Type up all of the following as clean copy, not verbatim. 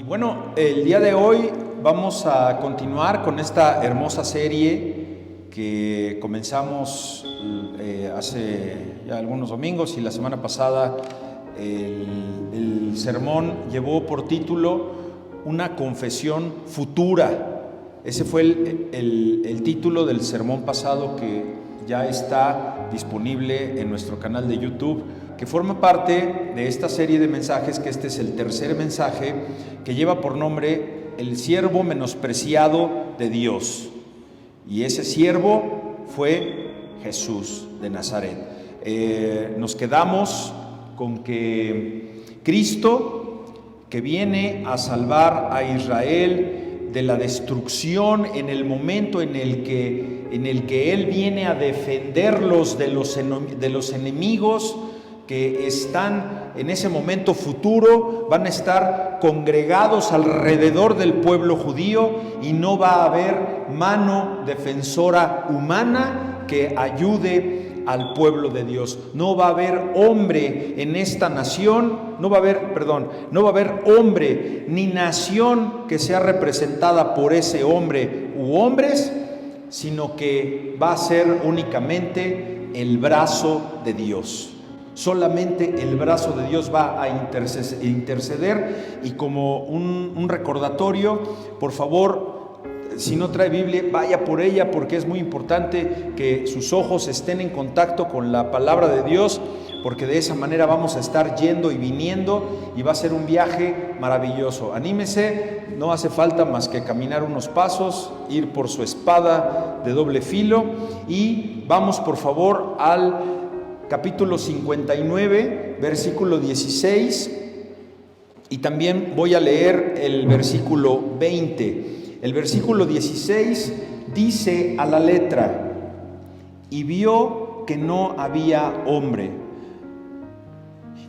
Bueno, el día de hoy vamos a continuar con esta hermosa serie que comenzamos hace ya algunos domingos, y la semana pasada el sermón llevó por título Una confesión futura. Ese fue el título del sermón pasado, que ya está disponible en nuestro canal de YouTube, que forma parte de esta serie de mensajes, que este es el tercer mensaje, que lleva por nombre El siervo menospreciado de Dios. Y ese siervo fue Jesús de Nazaret. Nos quedamos con que Cristo, que viene a salvar a Israel de la destrucción en el momento en el que Él viene a defenderlos de los enemigos que están en ese momento futuro, van a estar congregados alrededor del pueblo judío, y no va a haber mano defensora humana que ayude al pueblo de Dios. No va a haber hombre en esta nación, no va a haber hombre ni nación que sea representada por ese hombre u hombres, sino que va a ser únicamente el brazo de Dios. Solamente el brazo de Dios va a interceder. Y como un recordatorio, por favor, si no trae Biblia, vaya por ella, porque es muy importante que sus ojos estén en contacto con la palabra de Dios, porque de esa manera vamos a estar yendo y viniendo, y va a ser un viaje maravilloso. Anímese, no hace falta más que caminar unos pasos, ir por su espada de doble filo, y vamos por favor al capítulo 59, versículo 16, y también voy a leer el versículo 20. El versículo 16 dice a la letra: y vio que no había hombre,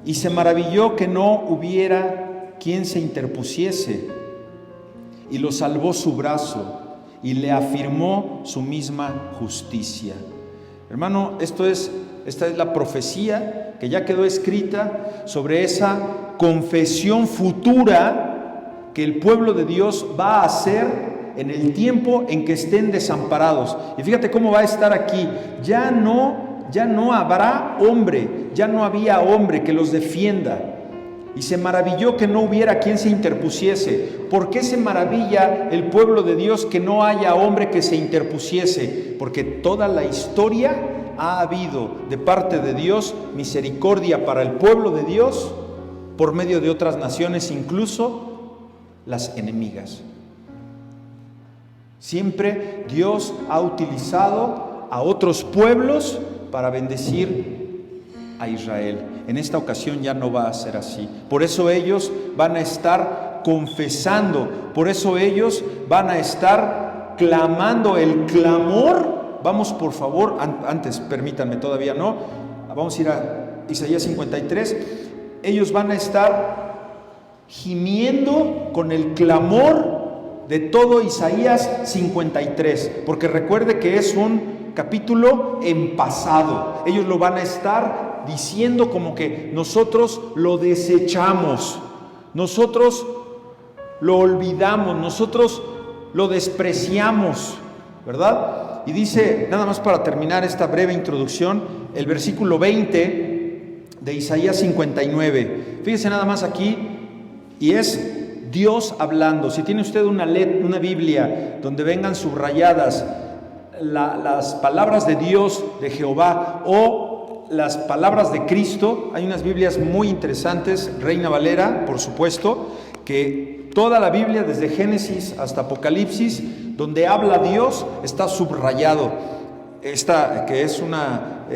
y se maravilló que no hubiera quien se interpusiese, y lo salvó su brazo, y le afirmó su misma justicia. Hermano, esta es la profecía que ya quedó escrita sobre esa confesión futura que el pueblo de Dios va a hacer en el tiempo en que estén desamparados. Y fíjate cómo va a estar aquí. Ya no habrá hombre, ya no había hombre que los defienda. Y se maravilló que no hubiera quien se interpusiese. ¿Por qué se maravilla el pueblo de Dios que no haya hombre que se interpusiese? Porque toda la historia ha habido de parte de Dios misericordia para el pueblo de Dios por medio de otras naciones, incluso las enemigas. Siempre Dios ha utilizado a otros pueblos para bendecir a Israel. En esta ocasión ya no va a ser así. Por eso ellos van a estar confesando, por eso ellos van a estar clamando el clamor. Vamos por favor, antes permítanme, todavía no, vamos a ir a Isaías 53. Ellos van a estar gimiendo con el clamor de todo Isaías 53, porque recuerde que es un capítulo en pasado. Ellos lo van a estar diciendo como que nosotros lo desechamos, nosotros lo olvidamos, nosotros lo despreciamos, ¿verdad? Y dice, nada más para terminar esta breve introducción, el versículo 20 de Isaías 59. Fíjese nada más aquí, y es Dios hablando. Si tiene usted una Biblia donde vengan subrayadas las palabras de Dios, de Jehová, o las palabras de Cristo, hay unas Biblias muy interesantes, Reina Valera, por supuesto, que toda la Biblia, desde Génesis hasta Apocalipsis, donde habla Dios, está subrayado. Esta, que es una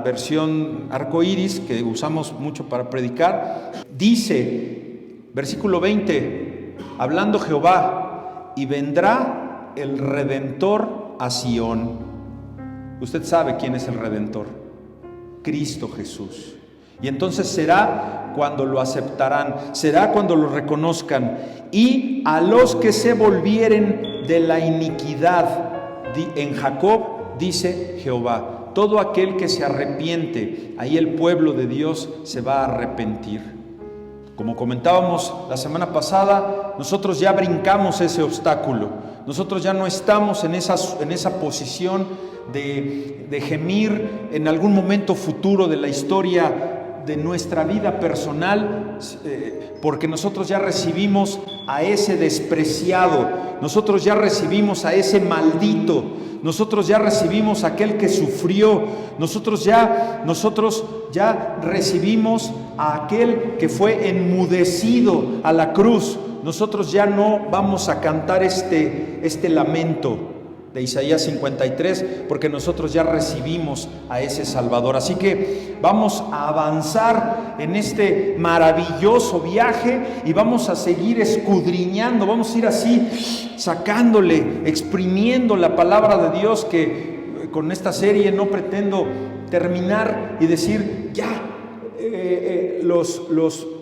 versión arcoíris que usamos mucho para predicar, dice, versículo 20, hablando Jehová: y vendrá el Redentor a Sión. Usted sabe quién es el Redentor, Cristo Jesús. Y entonces será cuando lo aceptarán, será cuando lo reconozcan. Y a los que se volvieren de la iniquidad en Jacob, dice Jehová, todo aquel que se arrepiente, ahí el pueblo de Dios se va a arrepentir. Como comentábamos la semana pasada, nosotros ya brincamos ese obstáculo. Nosotros ya no estamos en esa posición de gemir en algún momento futuro de la historia de nuestra vida personal, porque nosotros ya recibimos a ese despreciado, nosotros ya recibimos a ese maldito, nosotros ya recibimos a aquel que sufrió, nosotros ya recibimos a aquel que fue enmudecido a la cruz. Nosotros ya no vamos a cantar este lamento de Isaías 53, porque nosotros ya recibimos a ese Salvador. Así que vamos a avanzar en este maravilloso viaje y vamos a seguir escudriñando, vamos a ir así sacándole, exprimiendo la palabra de Dios, que con esta serie no pretendo terminar y decir ya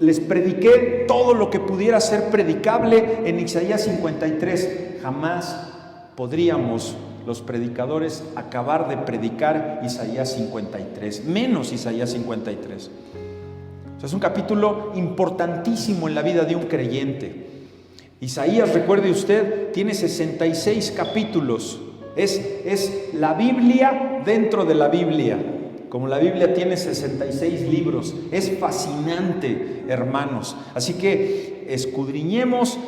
les prediqué todo lo que pudiera ser predicable en Isaías 53. Jamás podríamos los predicadores acabar de predicar Isaías 53, menos Isaías 53. O sea, es un capítulo importantísimo en la vida de un creyente. Isaías, recuerde usted, tiene 66 capítulos. Es la Biblia dentro de la Biblia. Como la Biblia tiene 66 libros. Es fascinante, hermanos. Así que escudriñemos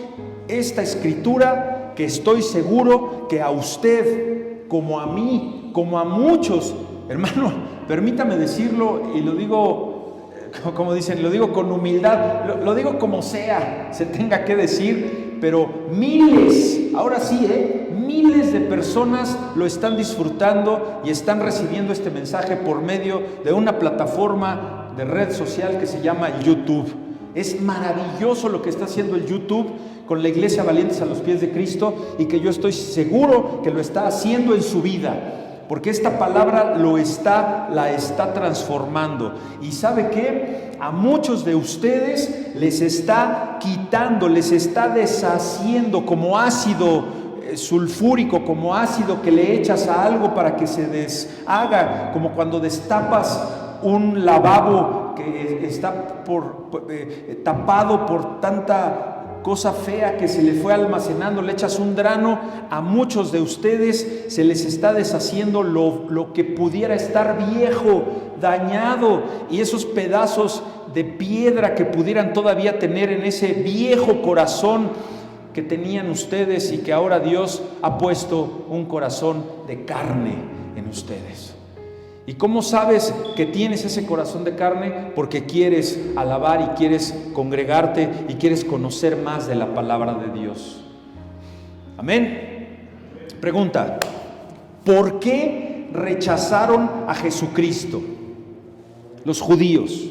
esta escritura, que estoy seguro que a usted, como a mí, como a muchos, hermano, permítame decirlo, y lo digo, como dicen, lo digo con humildad, lo digo como sea, se tenga que decir, pero miles, ahora sí, miles de personas lo están disfrutando y están recibiendo este mensaje por medio de una plataforma de red social que se llama YouTube. Es maravilloso lo que está haciendo el YouTube con la Iglesia Valientes a los Pies de Cristo, y que yo estoy seguro que lo está haciendo en su vida, porque esta palabra la está transformando. Y ¿sabe qué? A muchos de ustedes les está quitando, les está deshaciendo como ácido sulfúrico, como ácido que le echas a algo para que se deshaga, como cuando destapas un lavabo que está tapado por tanta cosa fea que se le fue almacenando, le echas un grano. A muchos de ustedes se les está deshaciendo lo que pudiera estar viejo, dañado, y esos pedazos de piedra que pudieran todavía tener en ese viejo corazón que tenían ustedes, y que ahora Dios ha puesto un corazón de carne en ustedes. ¿Y cómo sabes que tienes ese corazón de carne? Porque quieres alabar y quieres congregarte y quieres conocer más de la palabra de Dios. Amén. Pregunta: ¿por qué rechazaron a Jesucristo los judíos?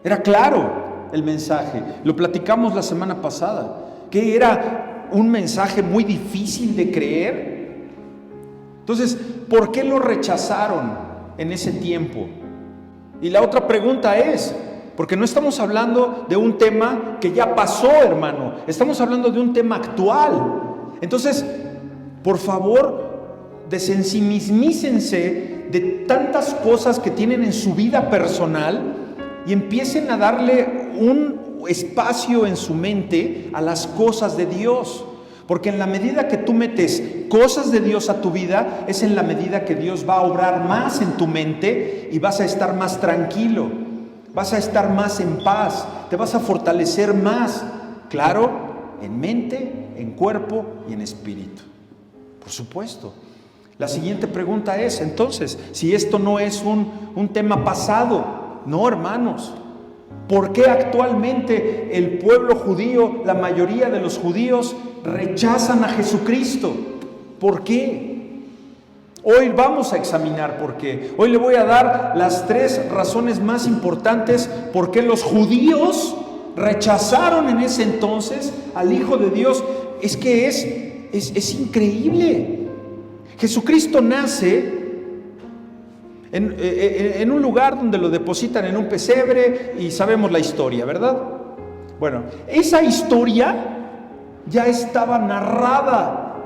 Era claro el mensaje, lo platicamos la semana pasada, que era un mensaje muy difícil de creer. Entonces, ¿por qué lo rechazaron en ese tiempo? Y la otra pregunta es, porque no estamos hablando de un tema que ya pasó, hermano, estamos hablando de un tema actual. Entonces, por favor, desensimismícense de tantas cosas que tienen en su vida personal y empiecen a darle un espacio en su mente a las cosas de Dios. Porque en la medida que tú metes cosas de Dios a tu vida, es en la medida que Dios va a obrar más en tu mente y vas a estar más tranquilo, vas a estar más en paz, te vas a fortalecer más, claro, en mente, en cuerpo y en espíritu. Por supuesto. La siguiente pregunta es, entonces, si esto no es un tema pasado, no, hermanos. ¿Por qué actualmente el pueblo judío, la mayoría de los judíos, rechazan a Jesucristo? ¿Por qué? Hoy vamos a examinar por qué. Hoy le voy a dar las 3 razones más importantes por qué los judíos rechazaron en ese entonces al Hijo de Dios. Es que es increíble. Jesucristo nace en un lugar donde lo depositan en un pesebre y sabemos la historia, ¿verdad? Bueno, esa historia ya estaba narrada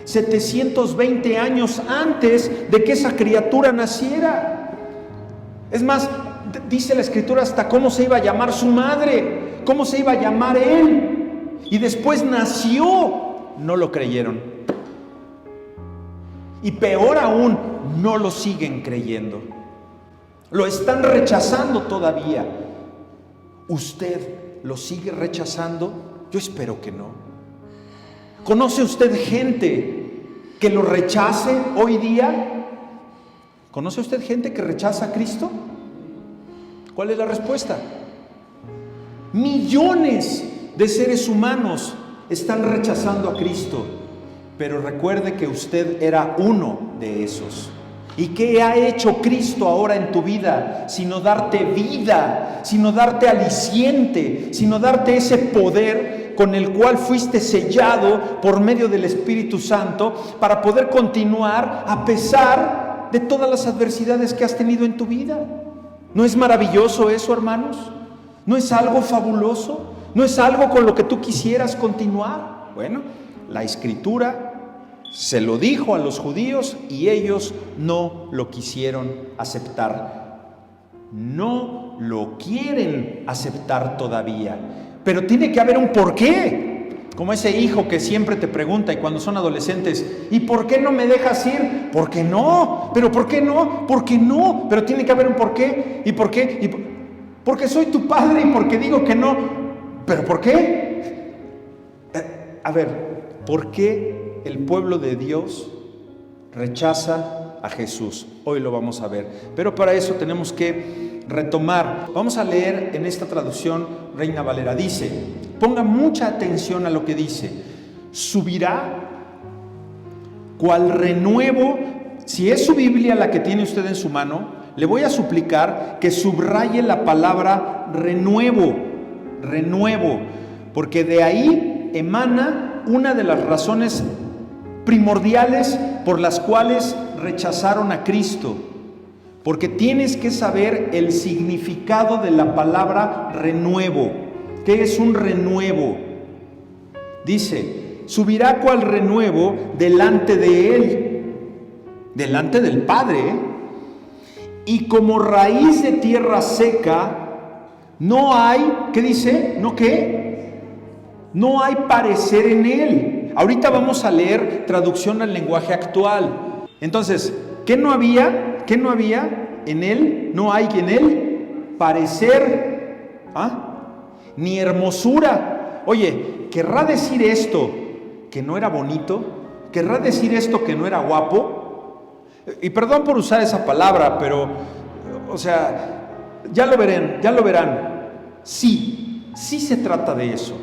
720 años antes de que esa criatura naciera. Es más, dice la Escritura hasta cómo se iba a llamar su madre, cómo se iba a llamar él. Y después nació. No lo creyeron. Y peor aún, no lo siguen creyendo. Lo están rechazando todavía. ¿Usted lo sigue rechazando? Yo espero que no. ¿Conoce usted gente que lo rechace hoy día? ¿Conoce usted gente que rechaza a Cristo? ¿Cuál es la respuesta? Millones de seres humanos están rechazando a Cristo. Pero recuerde que usted era uno de esos. ¿Y qué ha hecho Cristo ahora en tu vida? Sino darte vida, sino darte aliciente, sino darte ese poder con el cual fuiste sellado por medio del Espíritu Santo para poder continuar a pesar de todas las adversidades que has tenido en tu vida. ¿No es maravilloso eso, hermanos? ¿No es algo fabuloso? ¿No es algo con lo que tú quisieras continuar? Bueno, la Escritura se lo dijo a los judíos y ellos no lo quisieron aceptar. No lo quieren aceptar todavía. Pero tiene que haber un porqué. Como ese hijo que siempre te pregunta y cuando son adolescentes, ¿y por qué no me dejas ir? ¿Por qué no? ¿Pero por qué no? ¿Por qué no? Pero tiene que haber un porqué. ¿Y por qué? Porque soy tu padre y porque digo que no. ¿Pero por qué? A ver, ¿por qué el pueblo de Dios rechaza a Jesús? Hoy lo vamos a ver. Pero para eso tenemos que retomar. Vamos a leer en esta traducción Reina Valera. Dice, ponga mucha atención a lo que dice. Subirá cual renuevo. Si es su Biblia la que tiene usted en su mano, le voy a suplicar que subraye la palabra renuevo. Renuevo. Porque de ahí emana una de las razones primordiales por las cuales rechazaron a Cristo. Porque tienes que saber el significado de la palabra renuevo. ¿Qué es un renuevo? Dice, subirá cual renuevo delante de él, delante del Padre, y como raíz de tierra seca, no hay, ¿qué dice? ¿No qué? No hay parecer en él. Ahorita vamos a leer traducción al lenguaje actual. Entonces, ¿qué no había? ¿Qué no había en él? No hay en él parecer, ni hermosura. Oye, ¿querrá decir esto que no era bonito? ¿Querrá decir esto que no era guapo? Y perdón por usar esa palabra, pero, o sea, ya lo verán. Sí se trata de eso.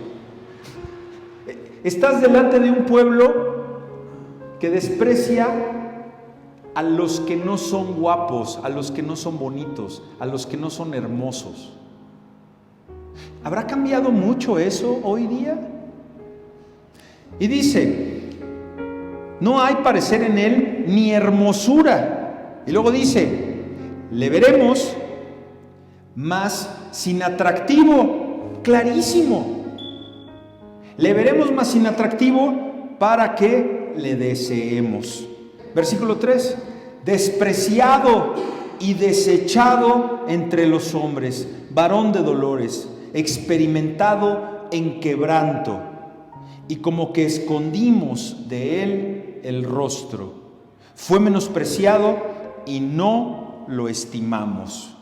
Estás delante de un pueblo que desprecia a los que no son guapos, a los que no son bonitos, a los que no son hermosos. ¿Habrá cambiado mucho eso hoy día? Y dice, no hay parecer en él ni hermosura. Y luego dice, le veremos, mas sin atractivo, clarísimo. Le veremos más sin atractivo para que le deseemos. Versículo 3, despreciado y desechado entre los hombres, varón de dolores, experimentado en quebranto, y como que escondimos de él el rostro. Fue menospreciado y no lo estimamos.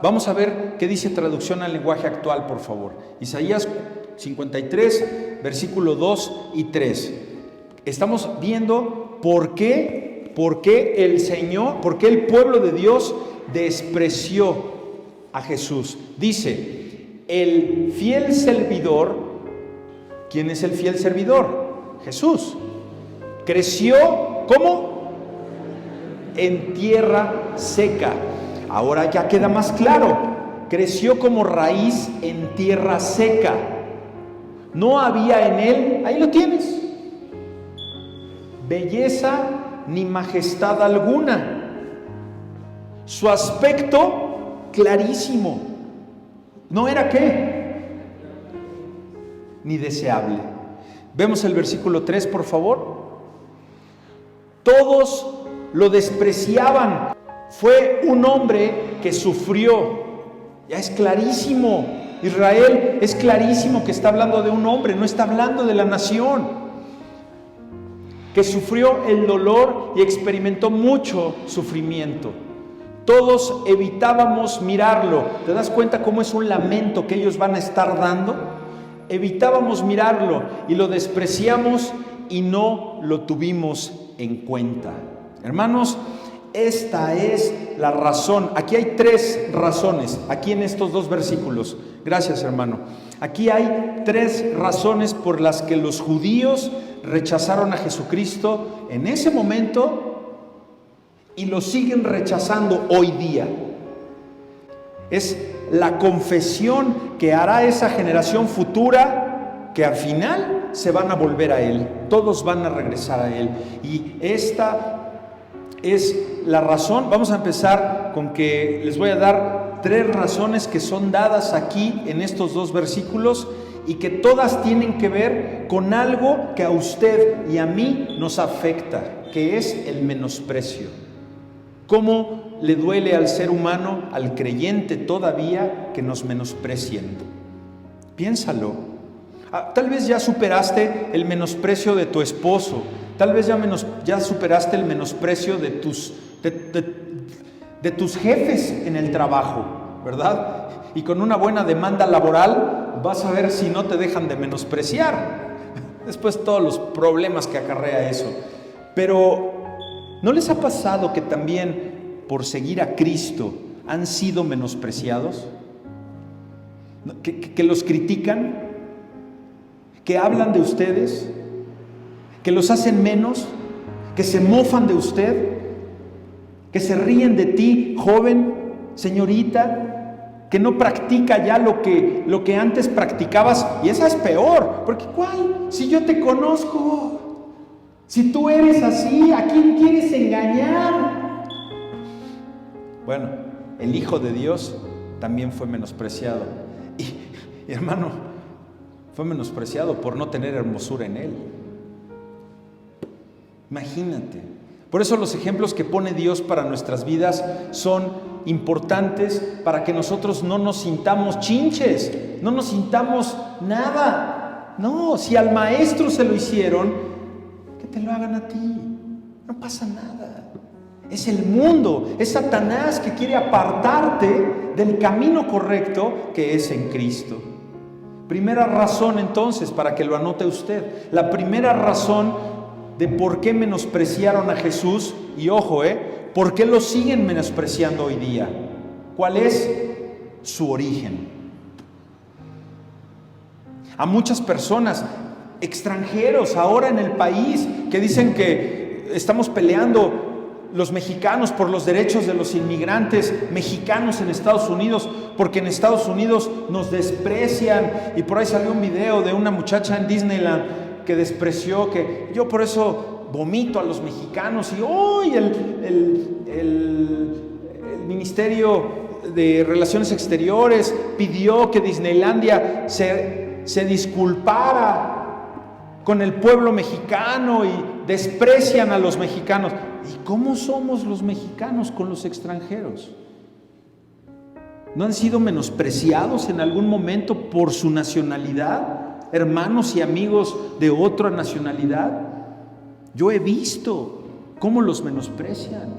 Vamos a ver qué dice traducción al lenguaje actual, por favor. Isaías 53, versículo 2 y 3. Estamos viendo por qué el Señor, por qué el pueblo de Dios despreció a Jesús. Dice, el fiel servidor, ¿quién es el fiel servidor? Jesús. Creció, ¿cómo? En tierra seca. Ahora ya queda más claro. Creció como raíz en tierra seca. No había en él, ahí lo tienes, belleza ni majestad alguna. Su aspecto clarísimo. ¿No era qué? Ni deseable. Vemos el versículo 3, por favor. Todos lo despreciaban. Fue un hombre que sufrió. Ya es clarísimo. Israel es clarísimo que está hablando de un hombre, no está hablando de la nación, que sufrió el dolor y experimentó mucho sufrimiento. Todos evitábamos mirarlo. ¿Te das cuenta cómo es un lamento que ellos van a estar dando? Evitábamos mirarlo y lo despreciamos y no lo tuvimos en cuenta. Hermanos, esta es la razón. Aquí hay 3 razones, aquí en estos 2 versículos. Gracias, hermano. Aquí hay 3 razones por las que los judíos rechazaron a Jesucristo en ese momento y lo siguen rechazando hoy día. Es la confesión que hará esa generación futura, que al final se van a volver a Él. Todos van a regresar a Él. Y esta es la razón. Vamos a empezar con que les voy a dar 3 razones que son dadas aquí en estos 2 versículos y que todas tienen que ver con algo que a usted y a mí nos afecta, que es el menosprecio. ¿Cómo le duele al ser humano, al creyente todavía, que nos menosprecien? Piénsalo. Tal vez ya superaste el menosprecio de tu esposo. Tal vez ya superaste el menosprecio de tus jefes en el trabajo, ¿verdad? Y con una buena demanda laboral vas a ver si no te dejan de menospreciar. Después todos los problemas que acarrea eso. Pero ¿no les ha pasado que también por seguir a Cristo han sido menospreciados? ¿Que los critican? ¿Que hablan de ustedes? ¿Que los hacen menos? ¿Que se mofan de usted? ¿Que se ríen de ti, joven, señorita? ¿Que no practica ya lo que antes practicabas? Y esa es peor, porque ¿cuál? Si yo te conozco, si tú eres así, ¿a quién quieres engañar? Bueno, el Hijo de Dios también fue menospreciado. Y hermano, fue menospreciado por no tener hermosura en Él. Imagínate. Por eso los ejemplos que pone Dios para nuestras vidas son importantes para que nosotros no nos sintamos chinches, no nos sintamos nada. No, si al maestro se lo hicieron, que te lo hagan a ti. No pasa nada. Es el mundo, es Satanás que quiere apartarte del camino correcto que es en Cristo. Primera razón entonces, para que lo anote usted, la primera razón de por qué menospreciaron a Jesús, y ojo, ¿por qué lo siguen menospreciando hoy día? ¿Cuál es su origen? A muchas personas, extranjeros ahora en el país, que dicen que estamos peleando los mexicanos por los derechos de los inmigrantes mexicanos en Estados Unidos, porque en Estados Unidos nos desprecian, y por ahí salió un video de una muchacha en Disneyland que despreció, que yo por eso vomito a los mexicanos, y hoy el Ministerio de Relaciones Exteriores pidió que Disneylandia se disculpara con el pueblo mexicano y desprecian a los mexicanos. ¿Y cómo somos los mexicanos con los extranjeros? ¿No han sido menospreciados en algún momento por su nacionalidad? Hermanos y amigos de otra nacionalidad. Yo he visto cómo los menosprecian.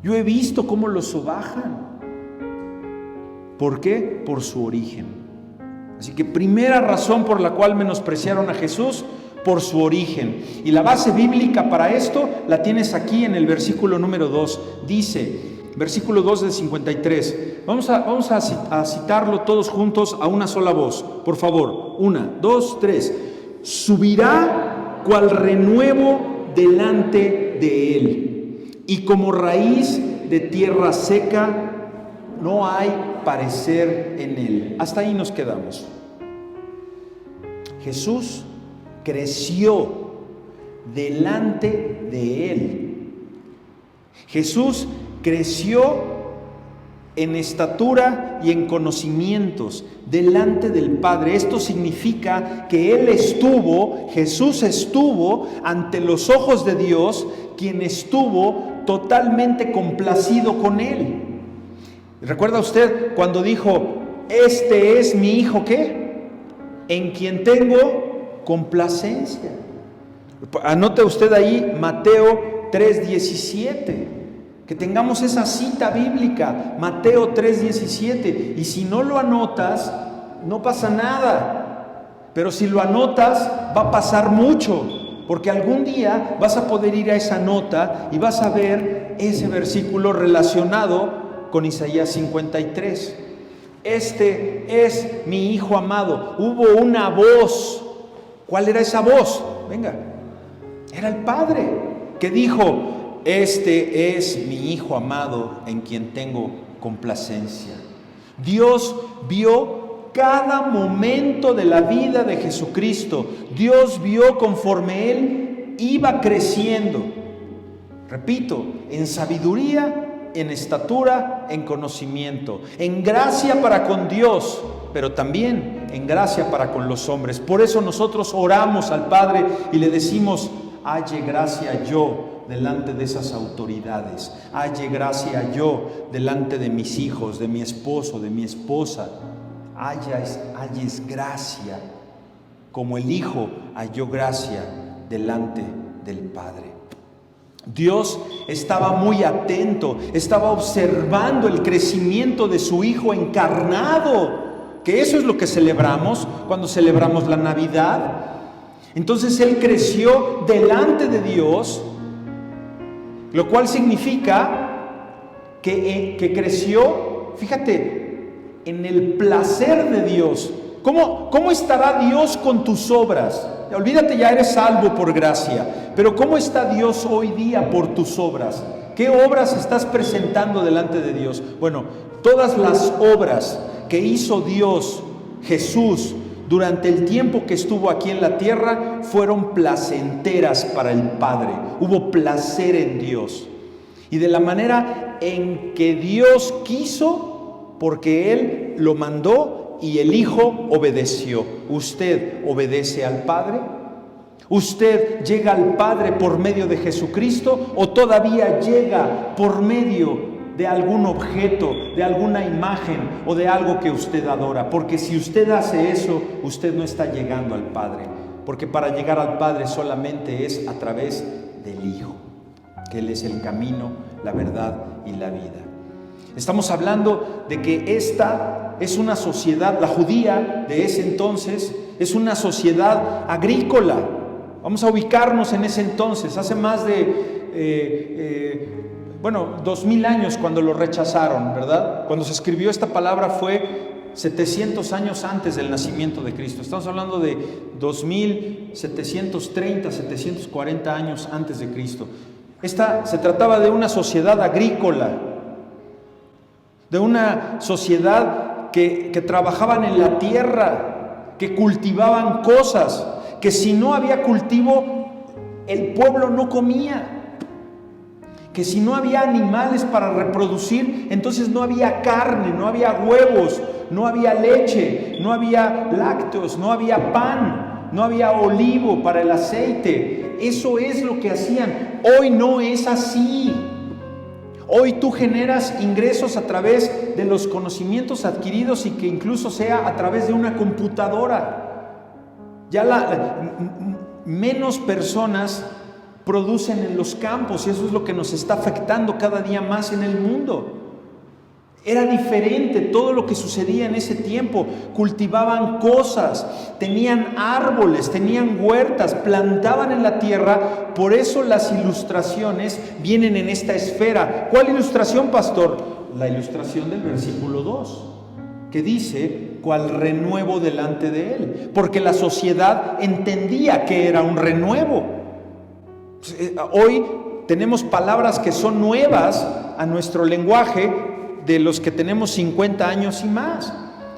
Yo he visto cómo los sobajan. ¿Por qué? Por su origen. Así que primera razón por la cual menospreciaron a Jesús, por su origen. Y la base bíblica para esto la tienes aquí en el versículo número 2. Dice, versículo 2 del 53. Vamos a citarlo todos juntos a una sola voz. Por favor, 1, 2, 3. Subirá cual renuevo delante de él, y como raíz de tierra seca, no hay parecer en él. Hasta ahí nos quedamos. Jesús creció delante de él. Jesús creció en estatura y en conocimientos delante del Padre. Esto significa que Jesús estuvo ante los ojos de Dios, quien estuvo totalmente complacido con él. ¿Recuerda usted cuando dijo, este es mi hijo, ¿qué? En quien tengo complacencia. Anote usted ahí Mateo 3:17. Que tengamos esa cita bíblica, Mateo 3:17. Y si no lo anotas, no pasa nada. Pero si lo anotas, va a pasar mucho. Porque algún día vas a poder ir a esa nota y vas a ver ese versículo relacionado con Isaías 53. Este es mi hijo amado. Hubo una voz. ¿Cuál era esa voz? Venga, era el Padre que dijo, este es mi hijo amado en quien tengo complacencia. Dios vio cada momento de la vida de Jesucristo. Dios vio conforme Él iba creciendo. Repito, en sabiduría, en estatura, en conocimiento, en gracia para con Dios, pero también en gracia para con los hombres. Por eso nosotros oramos al Padre y le decimos, halle gracia yo delante de esas autoridades, halle gracia yo delante de mis hijos, de mi esposo, de mi esposa, halles gracia como el Hijo halló gracia delante del Padre. Dios estaba muy atento, estaba observando el crecimiento de su Hijo encarnado, que eso es lo que celebramos cuando celebramos la Navidad. Entonces Él creció delante de Dios, lo cual significa que creció, fíjate, en el placer de Dios. ¿Cómo estará Dios con tus obras? Olvídate, ya eres salvo por gracia, pero ¿cómo está Dios hoy día por tus obras? ¿Qué obras estás presentando delante de Dios? Bueno, todas las obras que hizo Dios, Jesús, durante el tiempo que estuvo aquí en la tierra, fueron placenteras para el Padre. Hubo placer en Dios. Y de la manera en que Dios quiso, porque Él lo mandó y el Hijo obedeció. ¿Usted obedece al Padre? ¿Usted llega al Padre por medio de Jesucristo o todavía llega por medio de algún objeto, de alguna imagen o de algo que usted adora? Porque si usted hace eso, usted no está llegando al Padre. Porque para llegar al Padre solamente es a través del Hijo, que Él es el camino, la verdad y la vida. Estamos hablando de que esta es una sociedad, la judía de ese entonces, es una sociedad agrícola. Vamos a ubicarnos en ese entonces, hace más de 2000 años cuando lo rechazaron, ¿verdad? Cuando se escribió esta palabra fue 700 años antes del nacimiento de Cristo. Estamos hablando de 2730, 740 años antes de Cristo. Se trataba de una sociedad agrícola, de una sociedad que trabajaban en la tierra, que cultivaban cosas, que si no había cultivo, el pueblo no comía. Que si no había animales para reproducir, entonces no había carne, no había huevos, no había leche, no había lácteos, no había pan, no había olivo para el aceite. Eso es lo que hacían. Hoy no es así. Hoy tú generas ingresos a través de los conocimientos adquiridos y que incluso sea a través de una computadora. Ya menos personas producen en los campos y eso es lo que nos está afectando cada día más en el mundo. Era diferente todo lo que sucedía en ese tiempo. Cultivaban cosas, tenían árboles, tenían huertas, plantaban en la tierra. Por eso las ilustraciones vienen en esta esfera. ¿Cuál ilustración, pastor? La ilustración del versículo 2, que dice, ¿cuál renuevo delante de él? Porque la sociedad entendía que era un renuevo. Hoy tenemos palabras que son nuevas a nuestro lenguaje de los que tenemos 50 años y más,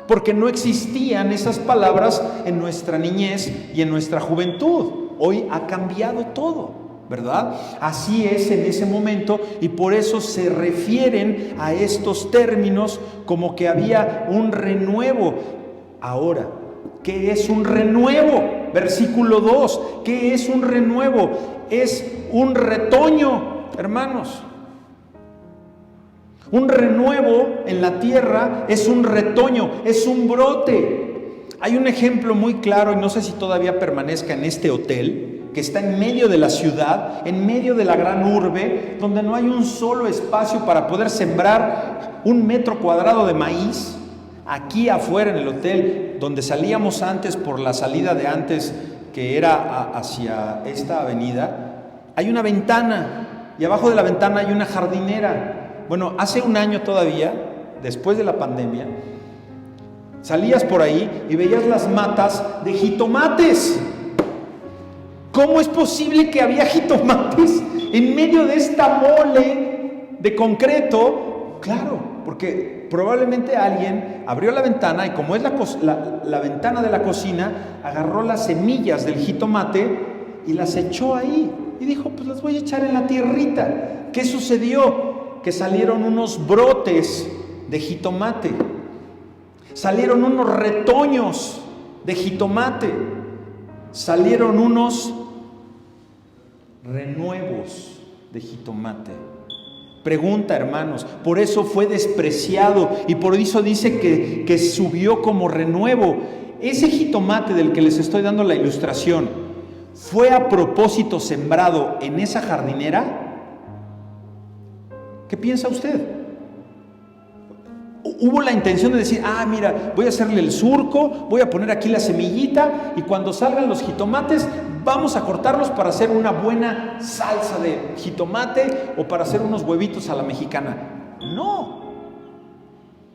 porque no existían esas palabras en nuestra niñez y en nuestra juventud. Hoy ha cambiado todo, ¿verdad? Así es en ese momento y por eso se refieren a estos términos como que había un renuevo. Ahora, ¿qué es un renuevo? Versículo 2, ¿qué es un renuevo? Es un retoño, hermanos. Un renuevo en la tierra es un retoño, es un brote. Hay un ejemplo muy claro, y no sé si todavía permanezca en este hotel, que está en medio de la ciudad, en medio de la gran urbe, donde no hay un solo espacio para poder sembrar 1 metro cuadrado de maíz. Aquí afuera en el hotel, donde salíamos antes por la salida de antes, que era hacia esta avenida, hay una ventana, y abajo de la ventana hay una jardinera. Bueno, hace 1 año todavía, después de la pandemia, salías por ahí y veías las matas de jitomates. ¿Cómo es posible que había jitomates en medio de esta mole de concreto? Claro, porque probablemente alguien abrió la ventana y como es la ventana de la cocina, agarró las semillas del jitomate y las echó ahí. Y dijo, pues las voy a echar en la tierrita. ¿Qué sucedió? Que salieron unos brotes de jitomate. Salieron unos retoños de jitomate. Salieron unos renuevos de jitomate. Pregunta, hermanos, por eso fue despreciado y por eso dice que subió como renuevo. Ese jitomate del que les estoy dando la ilustración, ¿fue a propósito sembrado en esa jardinera? ¿Qué piensa usted? Hubo la intención de decir, mira, voy a hacerle el surco, voy a poner aquí la semillita y cuando salgan los jitomates vamos a cortarlos para hacer una buena salsa de jitomate o para hacer unos huevitos a la mexicana. No,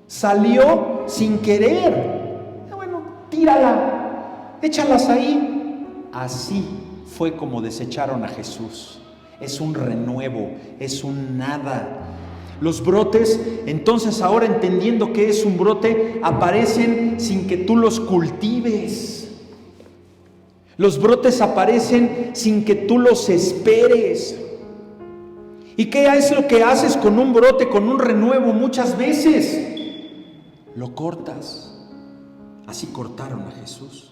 salió sin querer. Bueno, tírala, échalas ahí. Así fue como desecharon a Jesús. Es un renuevo, es un nada. Los brotes, entonces ahora entendiendo que es un brote, aparecen sin que tú los cultives. Los brotes aparecen sin que tú los esperes. ¿Y qué es lo que haces con un brote, con un renuevo? Muchas veces lo cortas. Así cortaron a Jesús,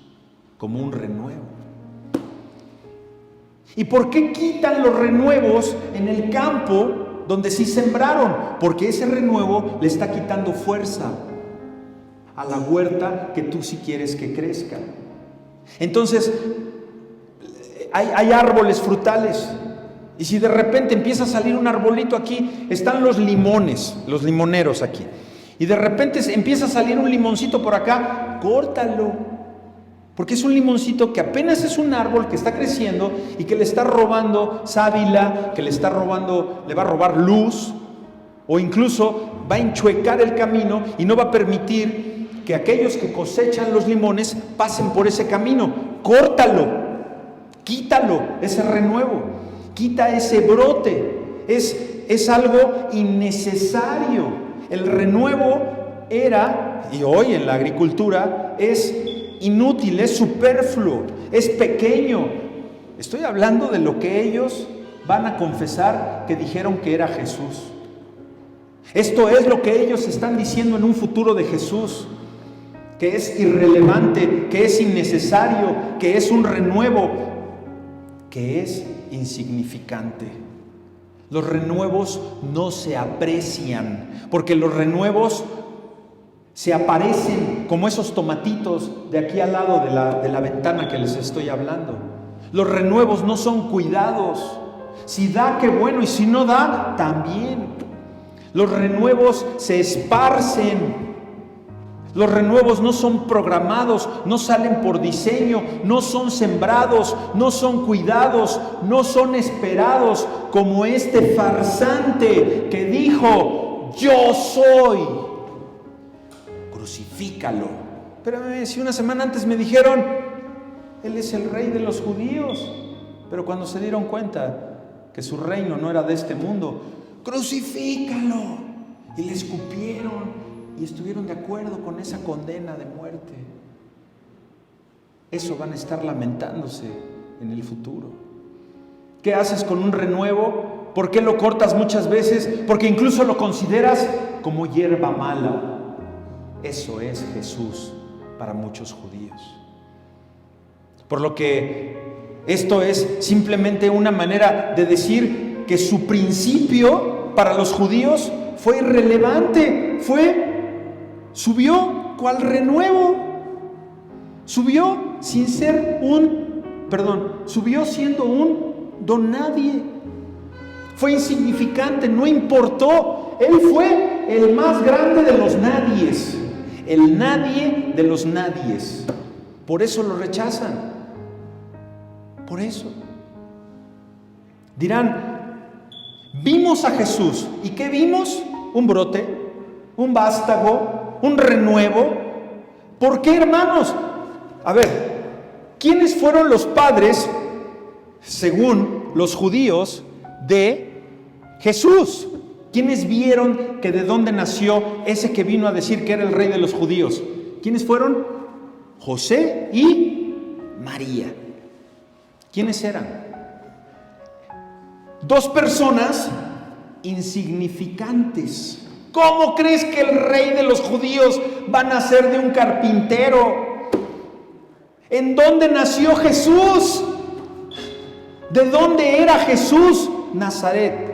como un renuevo. ¿Y por qué quitan los renuevos en el campo donde sí sembraron? Porque ese renuevo le está quitando fuerza a la huerta que tú sí quieres que crezca. Entonces, hay árboles frutales y si de repente empieza a salir un arbolito aquí, están los limones, los limoneros aquí, y de repente empieza a salir un limoncito por acá, córtalo, porque es un limoncito que apenas es un árbol que está creciendo y que le está robando sábila, que le va a robar luz, o incluso va a enchuecar el camino y no va a permitir que aquellos que cosechan los limones pasen por ese camino. Córtalo, quítalo, ese renuevo, quita ese brote, es algo innecesario. El renuevo era, y hoy en la agricultura, es inútil, es superfluo, es pequeño. Estoy hablando de lo que ellos van a confesar que dijeron que era Jesús. Esto es lo que ellos están diciendo en un futuro de Jesús, que es irrelevante, que es innecesario, que es un renuevo, que es insignificante. Los renuevos no se aprecian, porque los renuevos se aparecen como esos tomatitos de aquí al lado de la ventana que les estoy hablando. Los renuevos no son cuidados. Si da, qué bueno, y si no da, también. Los renuevos se esparcen. Los renuevos no son programados, no salen por diseño, no son sembrados, no son cuidados, no son esperados, como este farsante que dijo, yo soy. Crucifícalo. Pero si 1 semana antes me dijeron, Él es el rey de los judíos, pero cuando se dieron cuenta que su reino no era de este mundo, crucifícalo, y le escupieron y estuvieron de acuerdo con esa condena de muerte. Eso van a estar lamentándose en el futuro. ¿Qué haces con un renuevo? ¿Por qué lo cortas muchas veces? Porque incluso lo consideras como hierba mala. Eso es Jesús para muchos judíos. Por lo que esto es simplemente una manera de decir que su principio para los judíos fue irrelevante, subió cual renuevo, subió subió siendo un don nadie, fue insignificante, no importó, él fue el más grande de los nadies, el nadie de los nadies, por eso lo rechazan, por eso. Dirán, vimos a Jesús, ¿y qué vimos? Un brote, un vástago, un renuevo. ¿Por qué, hermanos? A ver, ¿quiénes fueron los padres, según los judíos, de Jesús? ¿Quiénes vieron que de dónde nació ese que vino a decir que era el rey de los judíos? ¿Quiénes fueron? José y María. ¿Quiénes eran? Dos personas insignificantes. ¿Cómo crees que el rey de los judíos va a nacer de un carpintero? ¿En dónde nació Jesús? ¿De dónde era Jesús? Nazaret.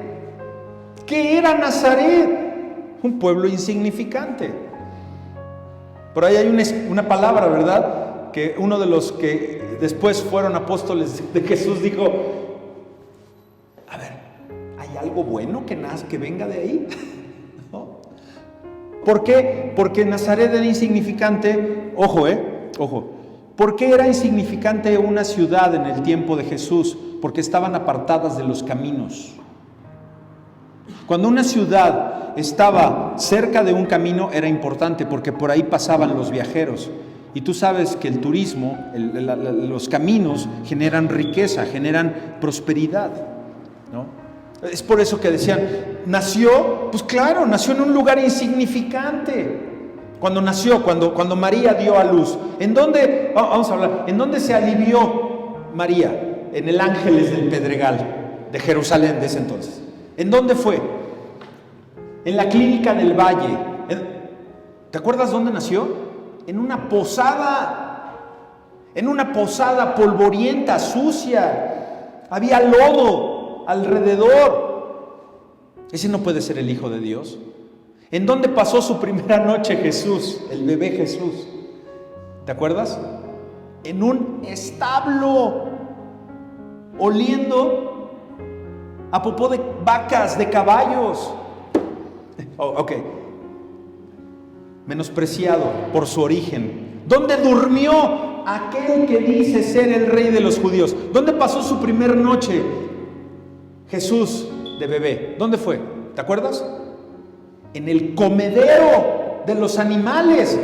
¿Qué era Nazaret? Un pueblo insignificante. Por ahí hay una palabra, ¿verdad? Que uno de los que después fueron apóstoles de Jesús dijo: a ver, ¿hay algo bueno que venga de ahí? ¿No? ¿Por qué? Porque Nazaret era insignificante. Ojo. ¿Por qué era insignificante una ciudad en el tiempo de Jesús? Porque estaban apartadas de los caminos. Cuando una ciudad estaba cerca de un camino era importante porque por ahí pasaban los viajeros. Y tú sabes que el turismo, los caminos generan riqueza, generan prosperidad, ¿no? Es por eso que decían, nació, pues claro, nació en un lugar insignificante. Cuando María dio a luz, ¿en dónde, vamos a hablar, en dónde se alivió María? En el Ángeles del Pedregal de Jerusalén de ese entonces. ¿En dónde fue? En la clínica del Valle. ¿Te acuerdas dónde nació? En una posada polvorienta, sucia. Había lodo alrededor. Ese no puede ser el Hijo de Dios. ¿En dónde pasó su primera noche Jesús, el bebé Jesús? ¿Te acuerdas? En un establo, oliendo a popó de vacas, de caballos. Menospreciado por su origen. ¿Dónde durmió aquel que dice ser el rey de los judíos? ¿Dónde pasó su primer noche Jesús de bebé? ¿Dónde fue? ¿Te acuerdas? En el comedero de los animales.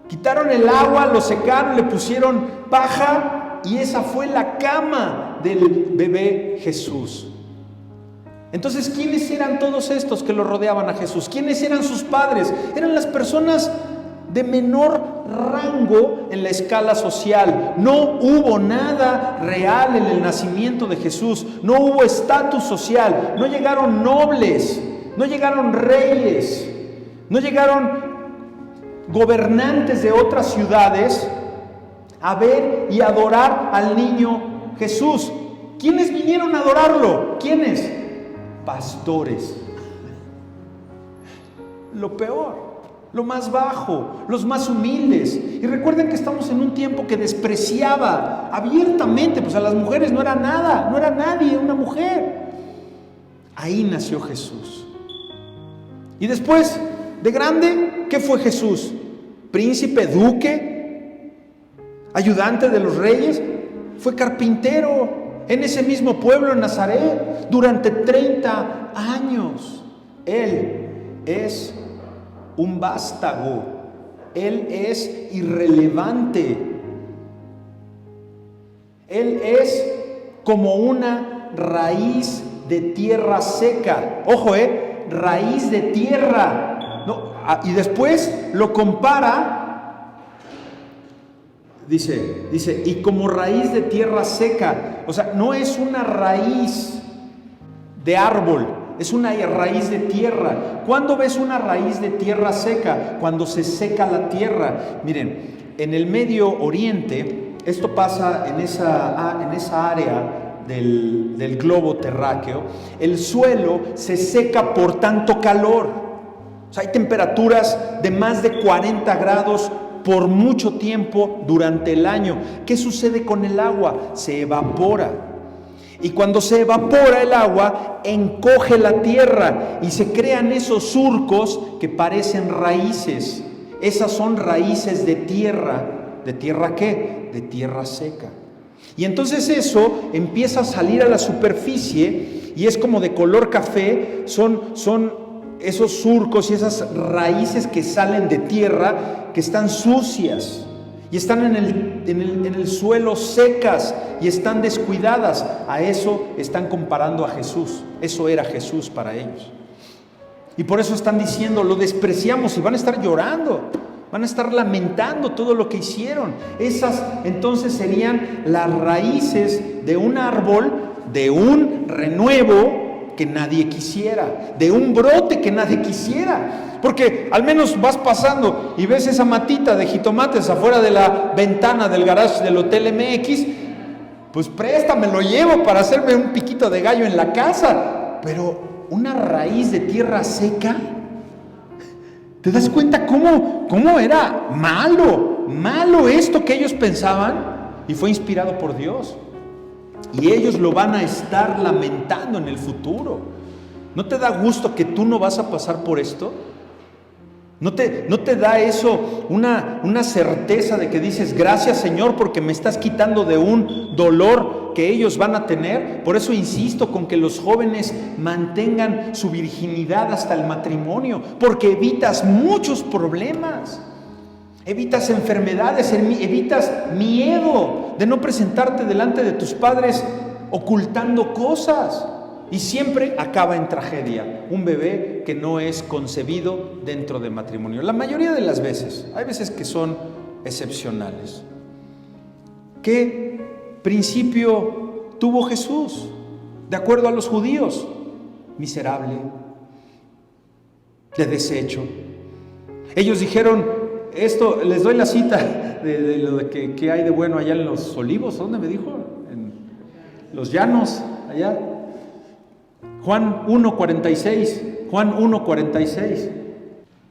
Quitaron el agua, lo secaron, le pusieron paja y esa fue la cama del bebé Jesús. Entonces, ¿quiénes eran todos estos que lo rodeaban a Jesús? ¿Quiénes eran sus padres? Eran las personas de menor rango en la escala social. No hubo nada real en el nacimiento de Jesús. No hubo estatus social. No llegaron nobles. No llegaron reyes. No llegaron gobernantes de otras ciudades a ver y adorar al niño Jesús. ¿Quiénes vinieron a adorarlo? ¿Quiénes? Pastores. Lo peor, lo más bajo, los más humildes. Y recuerden que estamos en un tiempo que despreciaba abiertamente, pues a las mujeres no era nada, no era nadie, una mujer. Ahí nació Jesús. Y después, de grande, ¿qué fue Jesús? ¿Príncipe, duque, ayudante de los reyes? Fue carpintero en ese mismo pueblo, en Nazaret, durante 30 años. Él es un vástago. Él es irrelevante. Él es como una raíz de tierra seca. Ojo, raíz de tierra. No, y después lo compara. Dice, y como raíz de tierra seca. O sea, no es una raíz de árbol, es una raíz de tierra. ¿Cuándo ves una raíz de tierra seca? Cuando se seca la tierra. Miren, en el Medio Oriente, esto pasa en esa área del globo terráqueo, el suelo se seca por tanto calor. O sea, hay temperaturas de más de 40 grados por mucho tiempo durante el año. ¿Qué sucede con el agua? Se evapora. Y cuando se evapora el agua, encoge la tierra y se crean esos surcos que parecen raíces. Esas son raíces de tierra. ¿De tierra qué? De tierra seca. Y entonces eso empieza a salir a la superficie y es como de color café. Son esos surcos y esas raíces que salen de tierra que están sucias y están en el suelo secas y están descuidadas. A eso están comparando a Jesús. Eso era Jesús para ellos. Y por eso están diciendo, lo despreciamos, y van a estar llorando, van a estar lamentando todo lo que hicieron. Esas entonces serían las raíces de un árbol, de un renuevo que nadie quisiera, de un brote que nadie quisiera. Porque al menos vas pasando y ves esa matita de jitomates afuera de la ventana del garage del Hotel MX, pues préstame, lo llevo para hacerme un piquito de gallo en la casa. Pero una raíz de tierra seca, ¿te das cuenta cómo era malo esto que ellos pensaban? Y fue inspirado por Dios. Y ellos lo van a estar lamentando en el futuro. ¿No te da gusto que tú no vas a pasar por esto? ¿No te da eso una certeza de que dices, gracias Señor, porque me estás quitando de un dolor que ellos van a tener? Por eso insisto con que los jóvenes mantengan su virginidad hasta el matrimonio, porque evitas muchos problemas, evitas enfermedades, evitas miedo de no presentarte delante de tus padres ocultando cosas. Y siempre acaba en tragedia, un bebé que no es concebido dentro de matrimonio. La mayoría de las veces, hay veces que son excepcionales. ¿Qué principio tuvo Jesús? De acuerdo a los judíos, miserable, de desecho. Ellos dijeron, esto, les doy la cita de lo que hay de bueno allá en los Olivos. ¿Dónde me dijo? En los Llanos, allá. Juan 1:46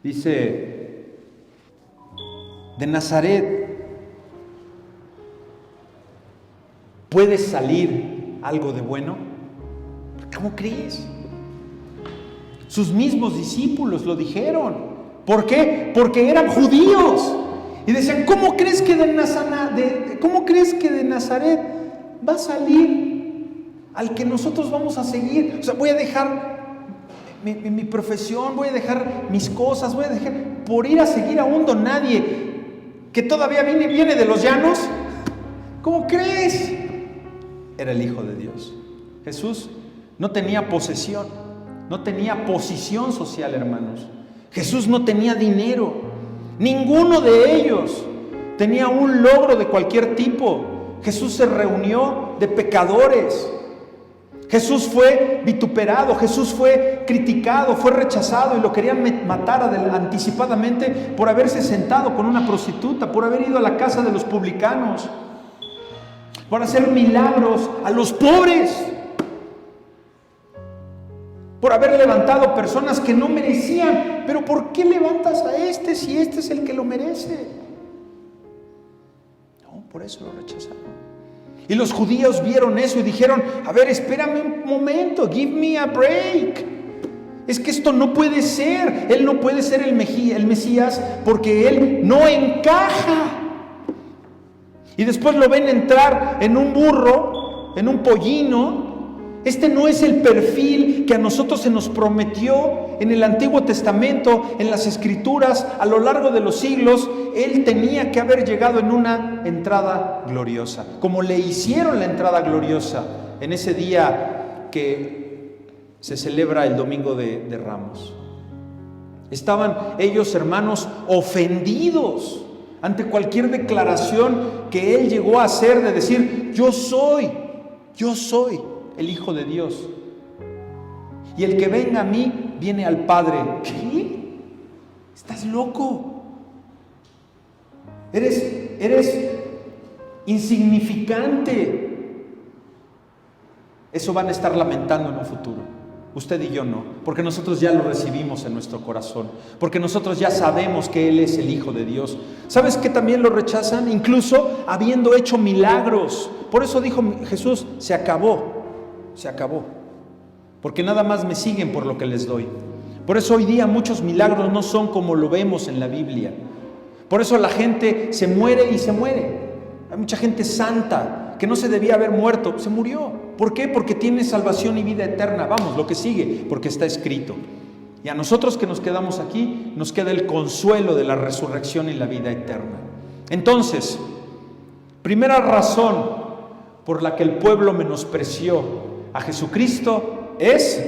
dice, de Nazaret ¿puede salir algo de bueno? ¿Cómo crees? Sus mismos discípulos lo dijeron. ¿Por qué? Porque eran judíos y decían, ¿cómo crees que de Nazaret va a salir al que nosotros vamos a seguir? O sea, voy a dejar mi profesión, voy a dejar mis cosas, voy a dejar por ir a seguir a un don nadie que todavía viene de los llanos. ¿Cómo crees? Era el Hijo de Dios. Jesús no tenía posesión, no tenía posición social, hermanos. Jesús no tenía dinero. Ninguno de ellos tenía un logro de cualquier tipo. Jesús se reunió de pecadores. Jesús fue vituperado, Jesús fue criticado, fue rechazado y lo querían matar anticipadamente por haberse sentado con una prostituta, por haber ido a la casa de los publicanos, por hacer milagros a los pobres, por haber levantado personas que no merecían. Pero ¿por qué levantas a este si este es el que lo merece? No, por eso lo rechazaron. Y los judíos vieron eso y dijeron, a ver, espérame un momento, give me a break. Es que esto no puede ser. Él no puede ser el Mesías porque él no encaja. Y después lo ven entrar en un burro, en un pollino. Este no es el perfil que a nosotros se nos prometió en el Antiguo Testamento, en las Escrituras, a lo largo de los siglos. Él tenía que haber llegado en una entrada gloriosa, como le hicieron la entrada gloriosa en ese día que se celebra el Domingo de Ramos. Estaban ellos, hermanos, ofendidos ante cualquier declaración que él llegó a hacer de decir, yo soy el Hijo de Dios. Y el que venga a mí, viene al Padre. ¿Qué? ¿Estás loco? Eres insignificante. Eso van a estar lamentando en un futuro. Usted y yo no, porque nosotros ya lo recibimos en nuestro corazón, porque nosotros ya sabemos que Él es el Hijo de Dios. ¿Sabes que también lo rechazan? Incluso habiendo hecho milagros. Por eso dijo Jesús, se acabó, porque nada más me siguen por lo que les doy. Por eso hoy día muchos milagros no son como lo vemos en la Biblia. Por eso la gente se muere y se muere. Hay mucha gente santa que no se debía haber muerto, se murió. ¿Por qué? Porque tiene salvación y vida eterna. Vamos, lo que sigue, porque está escrito. Y a nosotros que nos quedamos aquí, nos queda el consuelo de la resurrección y la vida eterna. Entonces, primera razón por la que el pueblo menospreció a Jesucristo es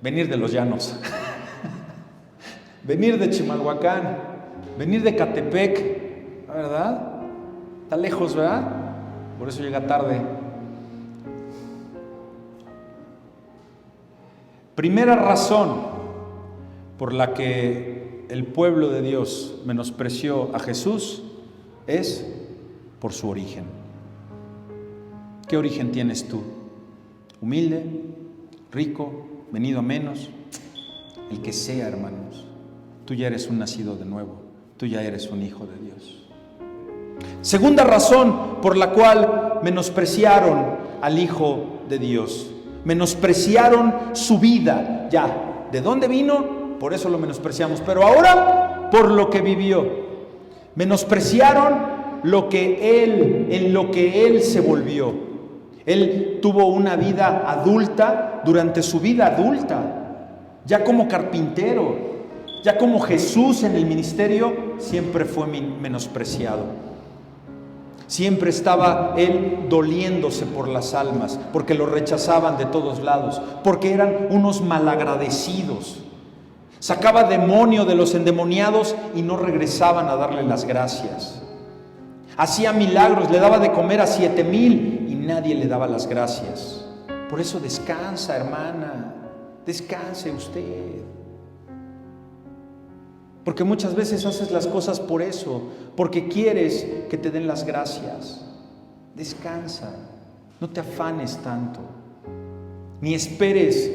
venir de los llanos, venir de Chimalhuacán, venir de Catepec, ¿verdad? Está lejos, ¿verdad? Por eso llega tarde. Primera razón por la que el pueblo de Dios menospreció a Jesús es por su origen. ¿Qué origen tienes tú? ¿Humilde? ¿Rico? ¿Venido a menos? El que sea, hermanos. Tú ya eres un nacido de nuevo. Tú ya eres un hijo de Dios. Segunda razón por la cual menospreciaron al Hijo de Dios. Menospreciaron su vida. Ya, ¿de dónde vino? Por eso lo menospreciamos. Pero ahora, por lo que vivió. Menospreciaron en lo que Él se volvió. Él tuvo una vida adulta durante su vida adulta. Ya como carpintero, ya como Jesús en el ministerio, siempre fue menospreciado. Siempre estaba Él doliéndose por las almas, porque lo rechazaban de todos lados, porque eran unos malagradecidos. Sacaba demonio de los endemoniados y no regresaban a darle las gracias. Hacía milagros, le daba de comer a 7,000 y nadie le daba las gracias. Por eso descansa, hermana, descanse usted. Porque muchas veces haces las cosas por eso, porque quieres que te den las gracias. Descansa, no te afanes tanto, ni esperes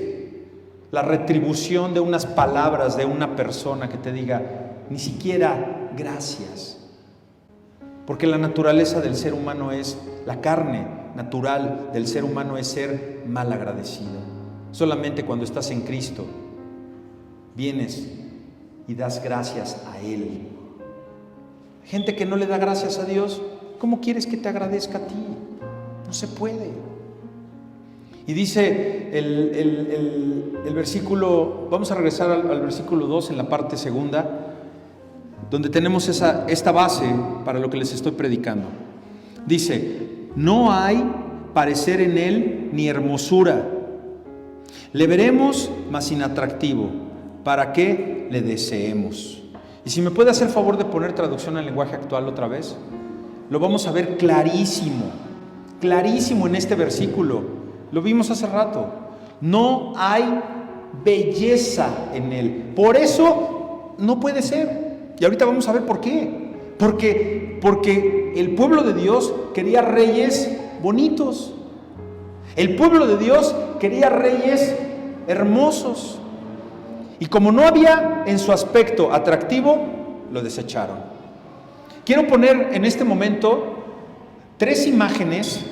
la retribución de unas palabras de una persona que te diga, ni siquiera gracias. Porque la naturaleza del ser humano es, la carne natural del ser humano es ser mal agradecido. Solamente cuando estás en Cristo, vienes y das gracias a Él. Gente que no le da gracias a Dios, ¿cómo quieres que te agradezca a ti? No se puede. Y dice el versículo, vamos a regresar al versículo 2 en la parte segunda, donde tenemos esta base para lo que les estoy predicando. Dice, no hay parecer en Él ni hermosura. Le veremos, mas inatractivo, para que le deseemos. Y si me puede hacer favor de poner traducción al lenguaje actual otra vez, lo vamos a ver clarísimo en este versículo. Lo vimos hace rato. No hay belleza en Él. Por eso no puede ser. Y ahorita vamos a ver por qué. Porque el pueblo de Dios quería reyes bonitos. El pueblo de Dios quería reyes hermosos. Y como no había en su aspecto atractivo, lo desecharon. Quiero poner en este momento 3 imágenes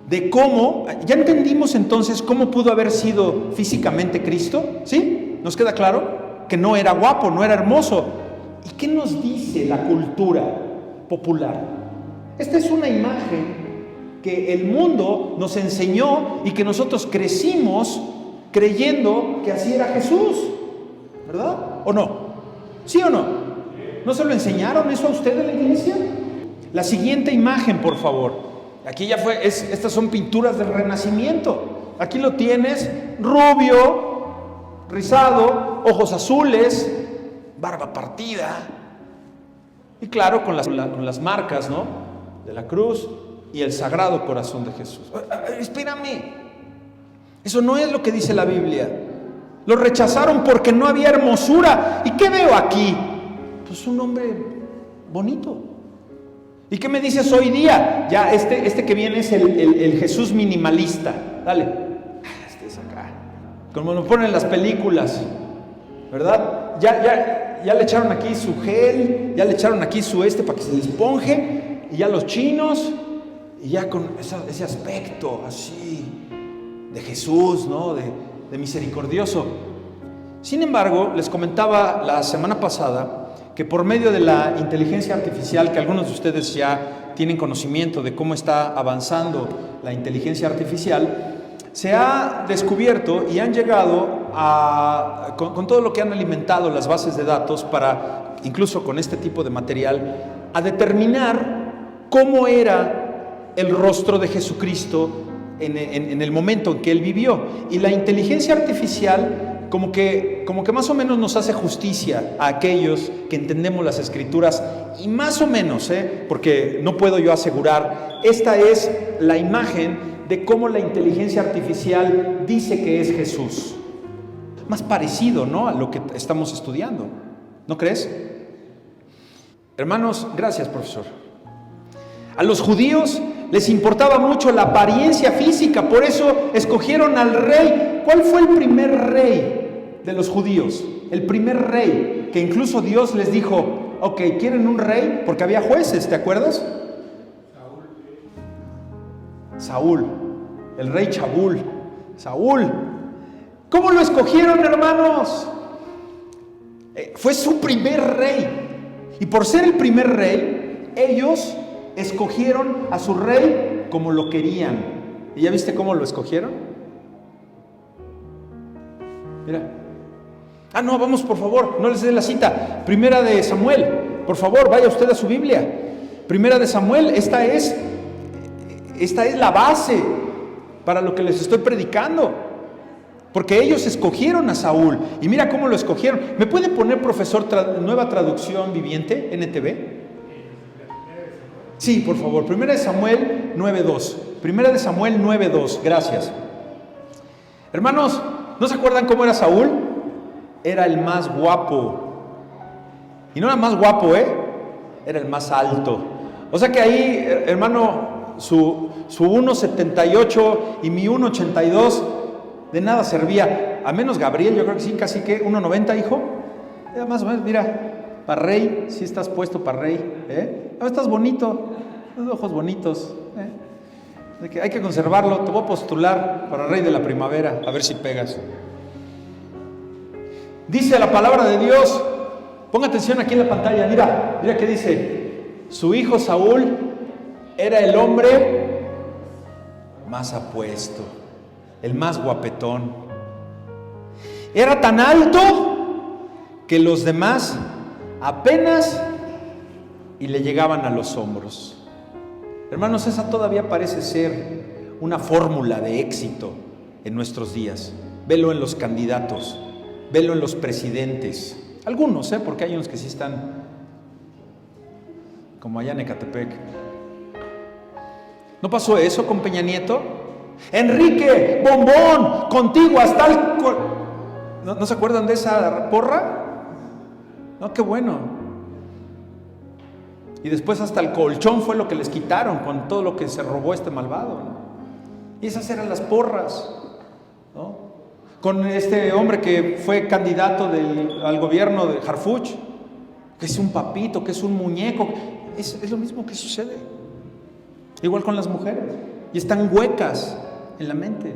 de cómo, ya entendimos entonces cómo pudo haber sido físicamente Cristo, ¿sí? ¿Nos queda claro? Que no era guapo, no era hermoso. ¿Y qué nos dice la cultura popular? Esta es una imagen que el mundo nos enseñó y que nosotros crecimos creyendo que así era Jesús, ¿verdad? ¿O no? ¿Sí o no? ¿No se lo enseñaron eso a usted en la iglesia? La siguiente imagen, por favor. Aquí ya fue, estas son pinturas del Renacimiento. Aquí lo tienes, rubio, rizado, ojos azules, barba partida. Y claro, con las marcas, ¿no? De la cruz y el Sagrado Corazón de Jesús. Espérame. Eso no es lo que dice la Biblia. Lo rechazaron porque no había hermosura. ¿Y qué veo aquí? Pues un hombre bonito. ¿Y qué me dices hoy día? Ya, este que viene es el Jesús minimalista. Dale. Este es acá. Como lo ponen en las películas, ¿verdad? Ya le echaron aquí su gel, ya le echaron aquí su para que se le esponje, y ya los chinos, y ya con ese aspecto así de Jesús, ¿no? De misericordioso. Sin embargo, les comentaba la semana pasada que por medio de la inteligencia artificial, que algunos de ustedes ya tienen conocimiento de cómo está avanzando la inteligencia artificial, se ha descubierto y han llegado con todo lo que han alimentado las bases de datos para, incluso con este tipo de material, a determinar cómo era el rostro de Jesucristo en el momento en que Él vivió. Y la inteligencia artificial como que más o menos nos hace justicia a aquellos que entendemos las Escrituras, y más o menos, porque no puedo yo asegurar, esta es la imagen de cómo la inteligencia artificial dice que es Jesús. Más parecido, ¿no?, a lo que estamos estudiando, ¿no crees? Hermanos, gracias, profesor. A los judíos les importaba mucho la apariencia física, por eso escogieron al rey. ¿Cuál fue el primer rey de los judíos? El primer rey, que incluso Dios les dijo, ok, ¿quieren un rey? Porque había jueces, ¿te acuerdas? Saúl, el rey Chabul, Saúl. ¿Cómo lo escogieron, hermanos? Fue su primer rey. Y por ser el primer rey, ellos escogieron a su rey como lo querían. ¿Y ya viste cómo lo escogieron? Mira. No, vamos, por favor, no les dé la cita. Primera de Samuel, por favor, vaya usted a su Biblia. Primera de Samuel, esta es la base para lo que les estoy predicando. Porque ellos escogieron a Saúl. Y mira cómo lo escogieron. ¿Me puede poner, profesor, nueva traducción viviente, NTV? Sí, por favor. Primera de Samuel 9:2. Primera de Samuel 9:2. Gracias. Hermanos, ¿no se acuerdan cómo era Saúl? Era el más guapo. Y no era más guapo, era el más alto. O sea que ahí, hermano, su 1.78 y mi 1.82 de nada servía. A menos Gabriel, yo creo que sí, casi que 1.90, hijo. Más o menos, mira, para rey, sí estás puesto para rey, estás bonito, los ojos bonitos, hay que conservarlo. Te voy a postular para rey de la primavera, a ver si pegas. Dice la palabra de Dios, ponga atención aquí en la pantalla, mira qué dice. Su hijo Saúl era el hombre más apuesto, el más guapetón. Era tan alto que los demás apenas y le llegaban a los hombros. Hermanos, esa todavía parece ser una fórmula de éxito en nuestros días. Velo en los candidatos, velo en los presidentes. Algunos, porque hay unos que sí están como allá en Ecatepec. ¿No pasó eso con Peña Nieto? Enrique, bombón, contigo hasta el... ¿No se acuerdan de esa porra? No, qué bueno. Y después hasta el colchón fue lo que les quitaron con todo lo que se robó este malvado, ¿no? Y esas eran las porras, ¿no? Con este hombre que fue candidato al gobierno de Harfuch, que es un papito, que es un muñeco. Es lo mismo que sucede. Igual con las mujeres. Y están huecas en la mente.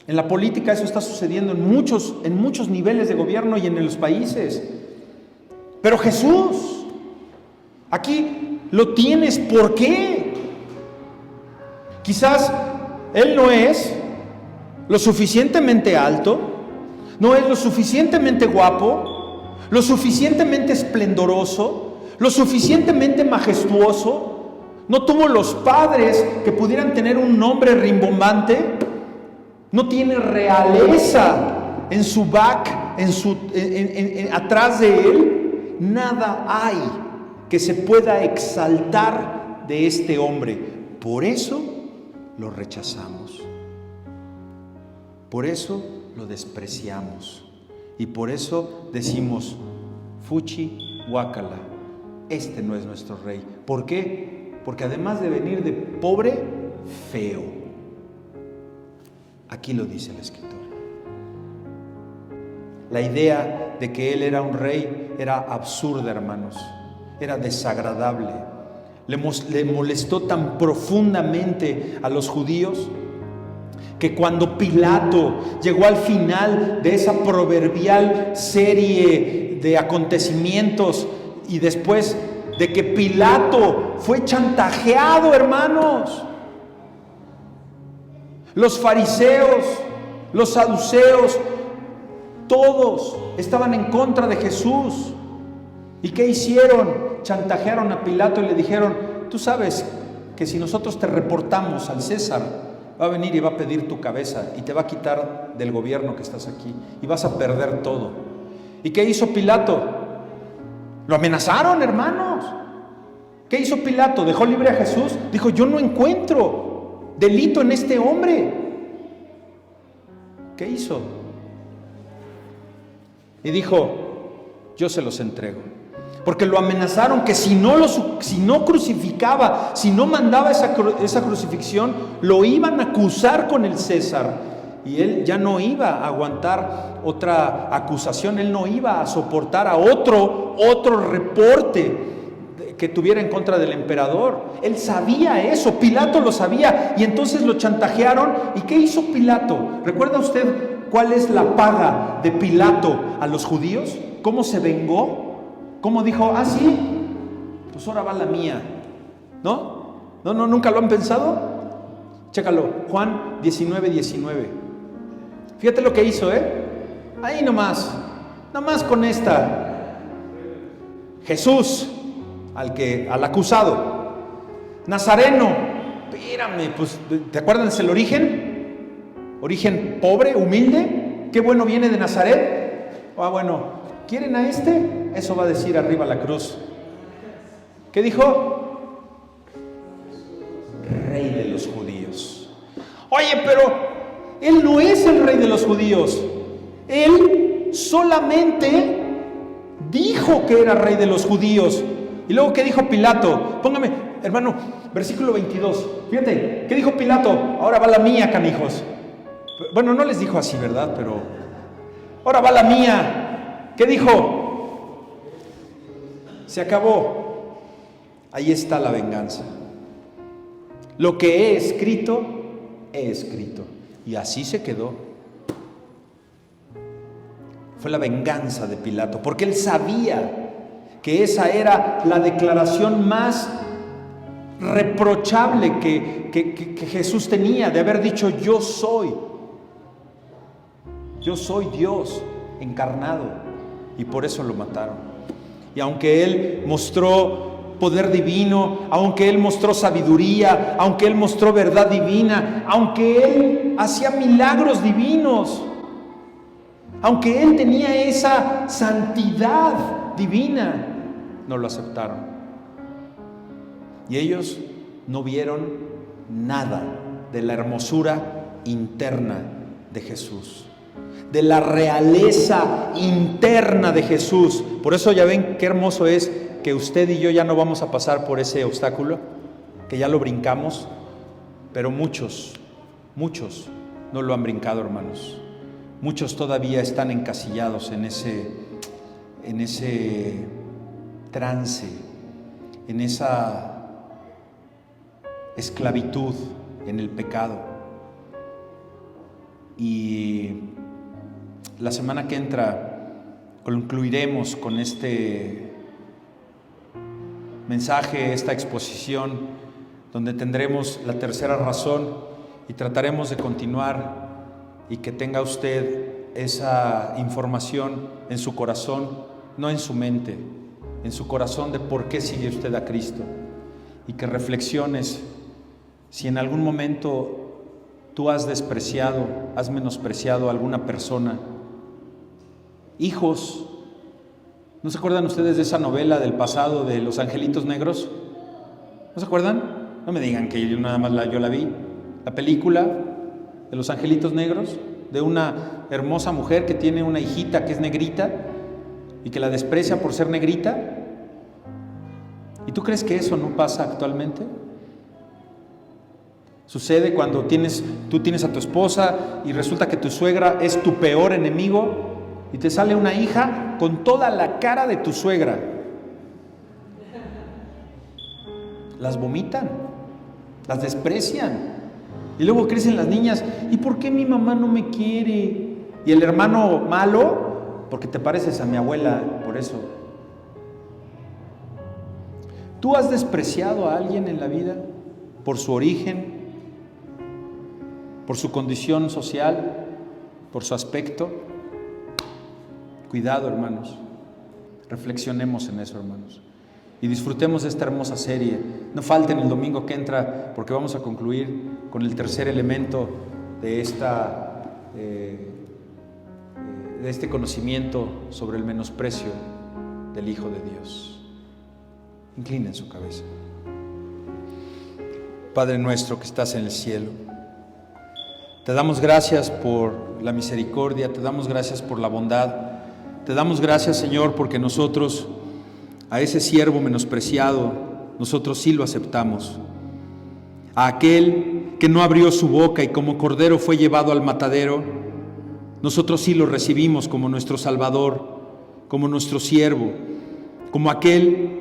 En la política eso está sucediendo en muchos niveles de gobierno y en los países. Pero Jesús, aquí lo tienes. ¿Por qué? Quizás Él no es lo suficientemente alto, no es lo suficientemente guapo, lo suficientemente esplendoroso, lo suficientemente majestuoso, no tuvo los padres que pudieran tener un nombre rimbombante, no tiene realeza en su back, atrás de él. Nada hay que se pueda exaltar de este hombre. Por eso lo rechazamos. Por eso lo despreciamos. Y por eso decimos, fuchi, guácala, este no es nuestro rey. ¿Por qué? Porque además de venir de pobre, feo. Aquí lo dice la Escritura. La idea de que él era un rey era absurda, hermanos. Era desagradable. Le molestó tan profundamente a los judíos que cuando Pilato llegó al final de esa proverbial serie de acontecimientos y después de que Pilato fue chantajeado, hermanos, los fariseos, los saduceos, todos estaban en contra de Jesús. ¿Y qué hicieron? Chantajearon a Pilato y le dijeron: tú sabes que si nosotros te reportamos al César, va a venir y va a pedir tu cabeza y te va a quitar del gobierno que estás aquí y vas a perder todo. ¿Y qué hizo Pilato? Lo amenazaron, hermanos. ¿Qué hizo Pilato? ¿Dejó libre a Jesús? Dijo: yo no encuentro delito en este hombre. ¿Qué hizo? Y dijo: yo se los entrego. Porque lo amenazaron que si no crucificaba, si no mandaba esa crucifixión, lo iban a acusar con el César. Y él ya no iba a aguantar otra acusación, él no iba a soportar a otro reporte que tuviera en contra del emperador. Él sabía eso, Pilato lo sabía, y entonces lo chantajearon. ¿Y qué hizo Pilato? ¿Recuerda usted cuál es la paga de Pilato a los judíos? ¿Cómo se vengó? ¿Cómo dijo? Ah, sí, pues ahora va la mía. ¿No? ¿Nunca lo han pensado? Chécalo, Juan 19:19. Fíjate lo que hizo, ahí nomás con esta. Jesús, al acusado. Nazareno, espérame, pues, ¿te acuerdas el origen? Origen pobre, humilde. Qué bueno viene de Nazaret. Ah, bueno, ¿quieren a este? Eso va a decir arriba la cruz. ¿Qué dijo? Rey de los judíos. Oye, pero él no es el rey de los judíos. Él solamente dijo que era rey de los judíos. Y luego, ¿qué dijo Pilato? Póngame, hermano, versículo 22. Fíjate, ¿qué dijo Pilato? Ahora va la mía, canijos. Bueno, no les dijo así, ¿verdad? Pero ahora va la mía. ¿Qué dijo? Se acabó. Ahí está la venganza. Lo que he escrito, he escrito. Y así se quedó. Fue la venganza de Pilato, porque él sabía que esa era la declaración más reprochable que Jesús tenía, de haber dicho: yo soy Dios encarnado. Y por eso lo mataron. Y aunque él mostró poder divino, aunque él mostró sabiduría, aunque él mostró verdad divina, aunque él hacía milagros divinos, aunque él tenía esa santidad divina, no lo aceptaron. Y ellos no vieron nada de la hermosura interna de Jesús, de la realeza interna de Jesús. Por eso ya ven qué hermoso es que usted y yo ya no vamos a pasar por ese obstáculo, que ya lo brincamos, pero muchos no lo han brincado, hermanos. Muchos todavía están encasillados en ese trance, en esa esclavitud, en el pecado. Y la semana que entra concluiremos con este mensaje, esta exposición, donde tendremos la tercera razón y trataremos de continuar y que tenga usted esa información en su corazón, no en su mente, en su corazón, de por qué sigue usted a Cristo, y que reflexiones si en algún momento tú has despreciado, has menospreciado a alguna persona. Hijos, ¿no se acuerdan ustedes de esa novela del pasado de Los Angelitos Negros? ¿No se acuerdan? No me digan que yo nada más yo la vi. La película de Los Angelitos Negros, de una hermosa mujer que tiene una hijita que es negrita y que la desprecia por ser negrita. ¿Y tú crees que eso no pasa actualmente? Sucede cuando tú tienes a tu esposa y resulta que tu suegra es tu peor enemigo y te sale una hija con toda la cara de tu suegra. Las vomitan, las desprecian. Y luego crecen las niñas, ¿y por qué mi mamá no me quiere? Y el hermano malo, porque te pareces a mi abuela, por eso. ¿Tú has despreciado a alguien en la vida por su origen, por su condición social, por su aspecto? Cuidado, hermanos. Reflexionemos en eso, hermanos. Y disfrutemos de esta hermosa serie. No falten el domingo que entra, porque vamos a concluir con el tercer elemento de este conocimiento sobre el menosprecio del Hijo de Dios. Inclinen su cabeza. Padre nuestro que estás en el cielo, te damos gracias por la misericordia, te damos gracias por la bondad, te damos gracias, Señor, porque nosotros, a ese siervo menospreciado, nosotros sí lo aceptamos. A aquel que no abrió su boca y como cordero fue llevado al matadero, nosotros sí lo recibimos como nuestro Salvador, como nuestro siervo, como aquel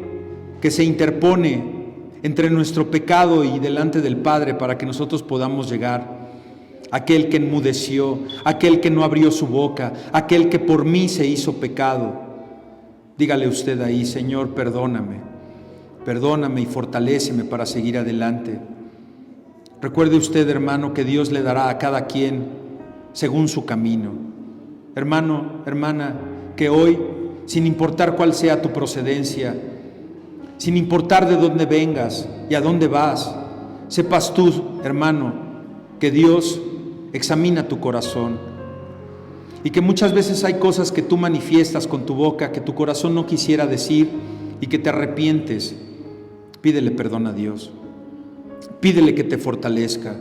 que se interpone entre nuestro pecado y delante del Padre para que nosotros podamos llegar. Aquel que enmudeció, aquel que no abrió su boca, aquel que por mí se hizo pecado. Dígale usted ahí: Señor, perdóname y fortaléceme para seguir adelante. Recuerde usted, hermano, que Dios le dará a cada quien según su camino. Hermano, hermana, que hoy, sin importar cuál sea tu procedencia, sin importar de dónde vengas y a dónde vas, sepas tú, hermano, que Dios examina tu corazón y que muchas veces hay cosas que tú manifiestas con tu boca que tu corazón no quisiera decir y que te arrepientes. Pídele perdón a Dios, pídele que te fortalezca,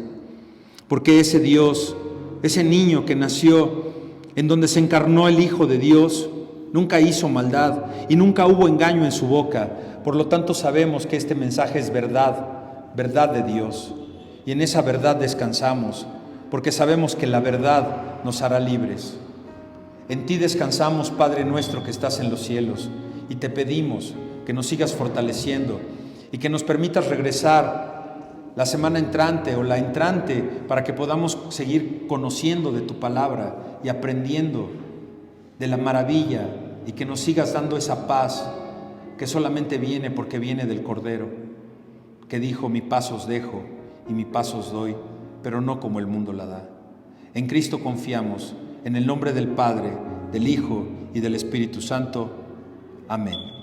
porque ese Dios, ese niño que nació en donde se encarnó el Hijo de Dios, nunca hizo maldad y nunca hubo engaño en su boca. Por lo tanto sabemos que este mensaje es verdad, verdad de Dios, y en esa verdad descansamos, porque sabemos que la verdad nos hará libres. En ti descansamos, Padre nuestro que estás en los cielos, y te pedimos que nos sigas fortaleciendo y que nos permitas regresar la semana entrante o la entrante para que podamos seguir conociendo de tu palabra y aprendiendo de la maravilla, y que nos sigas dando esa paz que solamente viene porque viene del Cordero, que dijo: mi paz os dejo y mi paz os doy, pero no como el mundo la da. En Cristo confiamos, en el nombre del Padre, del Hijo y del Espíritu Santo. Amén.